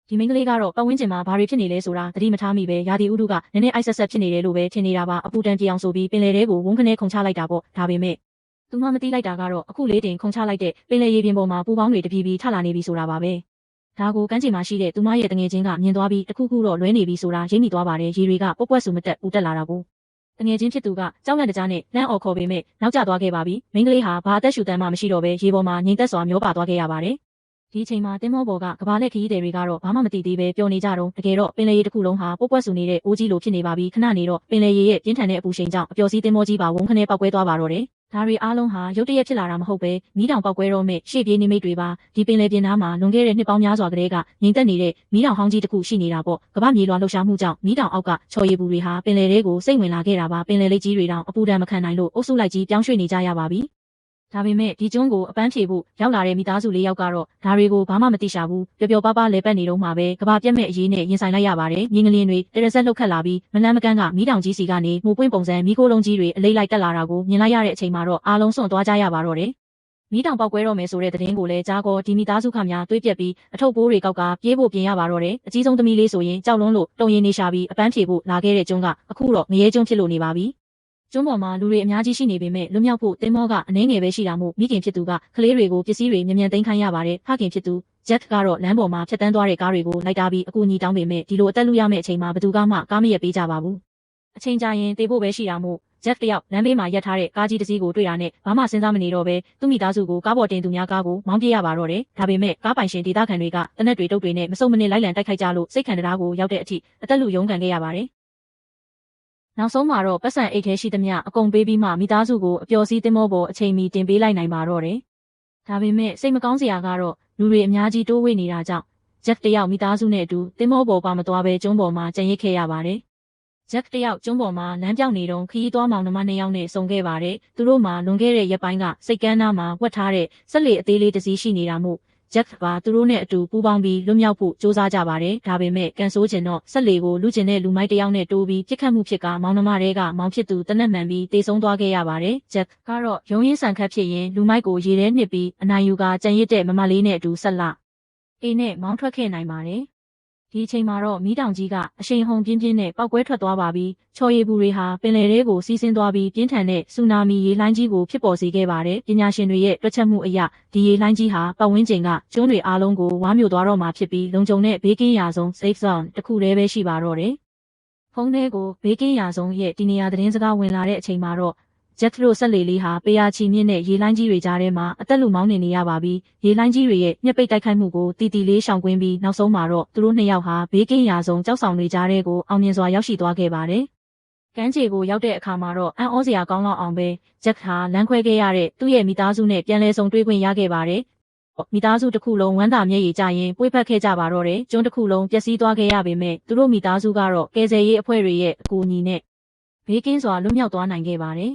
ဒီမင်းကလေးကတော့ပတ်ဝန်းကျင်မှာဘာတွေဖြစ်နေလဲဆိုတာသတိမထားမိပဲရာသီဥတုကနည်းနည်းအိုက်ဆက်ဆက်ဖြစ်နေတယ်လို့ပဲထင်နေတာပါအပူတန်ပြေအောင်ဆိုပြီးပင်လယ်ထဲကိုဝန်းခနဲခုန်ချလိုက်တာပေါ့ဒါပေမဲ့သူမှမသိလိုက်တာကတော့အခုလေးတင်ခုန်ချလိုက်တဲ့ပင်လယ်ရေပြင်ပေါ်မှာပူပေါင်းတွေတဖြည်းဖြည်းထလာနေပြီဆိုတာပါပဲဒါကိုကမ်းခြေမှာရှိတဲ့သူမရဲ့တငယ်ချင်းကမြင်သွားပြီးတခုခုတော့လွဲနေပြီဆိုတာရိပ်မိသွားပါတယ်ရေတွေကပွက်ပွက်ဆူမတက်ပူတက်လာတာကိုတငယ်ချင်းဖြစ်သူကကြောက်လန့်တကြားနဲ့လန့်အော်ခေါ်ပေမဲ့နောက်ကျသွားခဲ့ပါပြီမိန်းကလေးဟာဘာအသက်ရှူတမ်းမှမရှိတော့ပဲရေပေါ်မှာငြိမ်သက်စွာမျောပါသွားခဲ့ရပါတယ်ဒီအချိန်မှာတင်းမောပေါ်ကကဘာလက်ခရီးသည်တွေကတော့ဘာမှမသိသေးပဲပျော်နေကြတော့တကယ်တော့ပင်လယ်ရေတစ်ခုလုံးဟာပွက်ပွက်ဆူနေတဲ့အိုးကြီးလိုဖြစ်နေပါပြီခဏနေတော့ပင်လယ်ရေရဲ့ပြင်းထန်တဲ့အပူရှိန်ကြောင့်အပျော်စီးတင်းမောကြီးပါဝုန်းခနဲပောက်ကွဲသွားပါတော့တယ်ဒါတွေအားလုံးဟာရုတ်တရက်ဖြစ်လာတာမဟုတ်ပဲမီးတောင်ပောက်ကွဲတော့မဲ့ရှေ့ပြေးနိမိတ်တွေပါဒီပင်လယ်ပြင်သားမှာလွန်ခဲ့တဲ့နှစ်ပေါင်းများစွာကတည်းကငြိမ်သက်နေတဲ့မီးတောင်ဟောင်းကြီးတစ်ခုရှိနေတာပေါ့ကမ္ဘာမြေလွှာလှုပ်ရှားမှုကြောင့်မီးတောင်အောက်ကချော်ရည်ပူတွေဟာပင်လယ်ထဲကိုစိတ်ဝင်လာခဲ့တာပါပင်လယ်လိပ်ကြီးတွေတောင်အပူဒဏ်မခံနိုင်လို့အုပ်စုလိုက်ကြီးပြောင်းရွှေ့နေကြရပါပြီဒါပေမဲ့ဒီကျွန်းကိုအပန်းဖြေဖို့ရောက်လာတဲ့မိသားစု၄ယောက်ကတော့ဒါတွေကိုဘာမှမသိရှာဘူးပျော်ပျော်ပါးပါးလဲပတ်နေတော့မှပဲကဘာပြက်မဲ့အရေးနဲ့ရင်ဆိုင်လိုက်ရပါတယ်မြင်းကလင်းတွေတရဆက်လှုပ်ခတ်လာပြီးမလန်းမကန်းကမီးတောင်ကြီးစီကနေမှုပွင့်ပုံစံမီးခိုးလုံးကြီးတွေအလိမ့်လိုက်တက်လာတာကိုမြင်လိုက်ရတဲ့အချိန်မှာတော့အားလုံးစွန့်သွားကြရပါတော့တယ်မီးတောင်ပေါက်ကွဲတော့မယ်ဆိုတဲ့သတင်းကိုလည်းကြားကောဒီမိသားစုခများတွေးပြက်ပြီးအထုပ်ပိုးတွေကောက်ကပြေးဖို့ပြင်ရပါတော့တယ်အကြီးဆုံးသမီးလေးဆိုရင်ကြောက်လွန်းလို့တုံရင်နေရှာပြီးအပန်းဖြေဖို့လာခဲ့တဲ့ကျွန်းကအခုတော့ငရဲကျွန်းဖြစ်လို့နေပါပြီကျွန်းပေါ်မှာလူတွေအများကြီးရှိနေပေမဲ့လွတ်မြောက်ဖို့တင်းမောကအနှဲငယ်ပဲရှိတာမို့မိခင်ဖြစ်သူကကလေးတွေကိုပစ္စည်းတွေမြန်မြန်သိမ်းခိုင်းရပါတယ်ဖခင်ဖြစ်သူဂျက်ကတော့လမ်းပေါ်မှာဖြတ်တန်းသွားတဲ့ကားတွေကိုလိုက်တာပြီးအကူအညီတောင်းပေမဲ့ဒီလိုအသက်လူရမယ့်အချိန်မှာဘယ်သူမှကားမရက်ပေးကြပါဘူးအချိန်ကြာရင်တေဖို့ပဲရှိတာမို့ဂျက်တယောက်လမ်းဘေးမှာရပ်ထားတဲ့ကားကြီးတစ်စီးကိုတွေ့တာနဲ့ဘာမှစဉ်းစားမနေတော့ပဲသူ့မိသားစုကိုကားပေါ်တင်သူများကားကိုမောင်းပြေးရပါတော့တယ်ဒါပေမဲ့ကားပိုင်ရှင်ဒေသခံတွေကတနက်တွေတုပ်တွေနဲ့မစုံမနစ်လိုက်လံတိုက်ခိုက်ကြလို့စိတ်ခံတရားကိုရောက်တဲ့အထိအသက်လူရုန်းကန်ခဲ့ရပါတယ်နောက်ဆုံးမှာတော့ပတ်စံအိတ်ထဲရှိသမျှအကုန်ပေးပြီးမှမိသားစုကိုအပျော်စီးသင်းမောပေါ်အချိန်မီတင်ပေးလိုက်နိုင်ပါတော့တယ်။ဒါပေမဲ့စိတ်မကောင်းစရာကတော့လူတွေအများကြီးတိုးဝှေ့နေတာကြောင့်ဂျက်တယောက်မိသားစုနဲ့အတူသင်းမောပေါ်ပါမသွားပဲကျုံးပေါ်မှာကြံရစ်ခဲ့ရပါတယ်။ဂျက်တယောက်ကျုံးပေါ်မှာလမ်းပြောင်းနေတော့ခရီးသွားမောင်နှမ2ယောက်နဲ့ဆုံခဲ့ပါတယ်။သူတို့မှာလွန်ခဲ့တဲ့ရက်ပိုင်းကစိတ်ကန်းနာမှာဝတ်ထားတဲ့စက်လေအသေးလေးတစ်စီးရှိနေတာမို့ဂျက်ကပါသူတို့နဲ့အတူပူးပေါင်းပြီးလွတ်မြောက်ဖို့စူးစမ်းကြပါတယ်။ဒါပေမဲ့ကန်ဆိုးကျင်တော့ဆက်လေကိုလူကျင်တဲ့လူမိုက်တယောက်နဲ့တိုးပြီးပြစ်ခတ်မှုဖြစ်ကမောင်နှမတွေကမောင်ဖြစ်သူတနက်မှန်ပြီးတေဆုံးသွားခဲ့ရပါတယ်။ဂျက်ကတော့ရုံရင်းဆန်ခတ်ဖြစ်ရင်လူမိုက်ကိုရေထဲနှစ်ပြီးအနိုင်ယူကကြံရစ်တဲ့မမလေးနဲ့အတူဆက်လာအေးနဲ့မောင်းထွက်ခဲ့နိုင်ပါတယ်။ဒီအချိန်မှာတော့မီးတောင်ကြီးကအရှိန်ဟုန်ပြင်းပြင်းနဲ့ပောက်ကွဲထွက်သွားပါပြီးချော်ရည်ပူတွေဟာပင်လယ်ထဲကိုစီးဆင်းသွားပြီးပြင်းထန်တဲ့ဆူနာမီရေလှိုင်းကြီးကိုဖြစ်ပေါ်စေခဲ့ပါတယ်ပညာရှင်တွေရဲ့တွက်ချက်မှုအရဒီရေလှိုင်းကြီးဟာပတ်ဝန်းကျင်ကကျွန်းတွေအားလုံးကိုဝါမျိုးသွားတော့မှာဖြစ်ပြီးလုံခြုံတဲ့ဘေးကင်းရာဆုံး safe zone တစ်ခုတည်းပဲရှိပါတော့တယ်ဖုန်းထဲကိုဘေးကင်းရာဆုံးရဲ့ဒီနေရာသတင်းစကားဝင်လာတဲ့အချိန်မှာတော့ဂျက်တို့ဆက်လေလေးဟာပေယာချီမြင့်တဲ့ရေလိုင်းကြီးတွေကြားထဲမှာအသက်လူမောင်းနေရပါပြီရေလိုင်းကြီးတွေရဲ့ညှက်ပိတ်တိုက်ခိုက်မှုကိုတီတီလေးရှောင်ကွင်းပြီးနောက်ဆုံးမှာတော့သူတို့2ယောက်ဟာဘေးကင်းရာဆုံးကြောက်ဆောင်တွေကြားထဲကိုအောင်မြင်စွာရောက်ရှိသွားခဲ့ပါတယ်ကမ်းခြေကိုရောက်တဲ့အခါမှာတော့အံ့ဩစရာကောင်းလောက်အောင်ပဲဂျက်ဟာလမ်းခွဲခဲ့ရတဲ့သူ့ရဲ့မိသားစုနဲ့ပြန်လည်ဆုံတွေ့ခွင့်ရခဲ့ပါတယ်မိသားစုတစ်ခုလုံးဝမ်းသာမျက်ရည်ကျရင်ပွေ့ဖက်ခဲ့ကြပါတော့တယ်ကျွန်းတစ်ခုလုံးပျက်စီးသွားခဲ့ရပေမဲ့သူတို့မိသားစုကတော့ကယ်ဆယ်ရေးအဖွဲ့တွေရဲ့အကူအညီနဲ့ဘေးကင်းစွာလွတ်မြောက်သွားနိုင်ခဲ့ပါတယ်